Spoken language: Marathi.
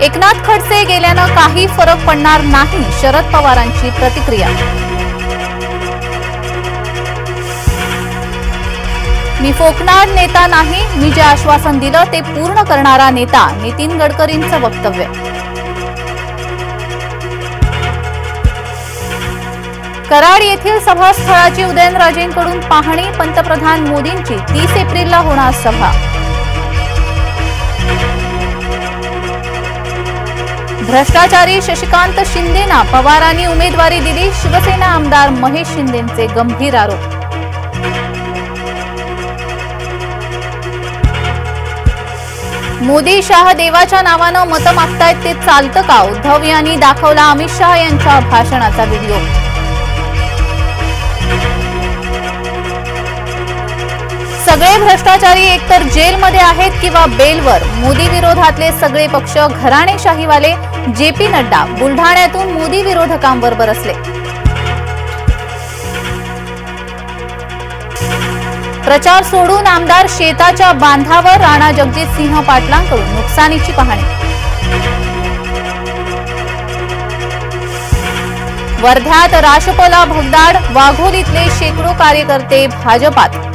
एकनाथ खडसे गेल्यानं काही फरक पडणार नाही, शरद पवारांची प्रतिक्रिया। मी फोकणार नेता नाही, मी जे आश्वासन दिलं ते पूर्ण करणारा नेता, नितीन गडकरींचं वक्तव्य। कराड येथील सभास्थळाची उदयनराजेंकडून पाहणी, पंतप्रधान मोदींची 30 एप्रिलला होणार सभा। भ्रष्टाचारी शशिकांत शिंदेना पवारांनी उमेदवारी दिली, शिवसेना आमदार महेश शिंदेंचे गंभीर आरोप। मोदी शाह देवाच्या नावानं मतं मागतायत ते चालतं का? उद्धव यांनी दाखवला अमित शाह यांच्या भाषणाचा व्हिडिओ। सगळे भ्रष्टाचारी एकतर जेलमध्ये आहेत किंवा बेलवर, मोदी विरोधातले सगळे पक्ष घराणेशाहीवाले, जेपी नड्डा बुलढाण्यातून मोदी विरोधकांवर बरसले। प्रचार सोडून आमदार शेताच्या बांधावर, राणा जगजितसिंह पाटलांकडून नुकसानीची पाहणी। वर्ध्यात राशपला भगदाड, वाघोलीतले शेकडो कार्यकर्ते भाजपात।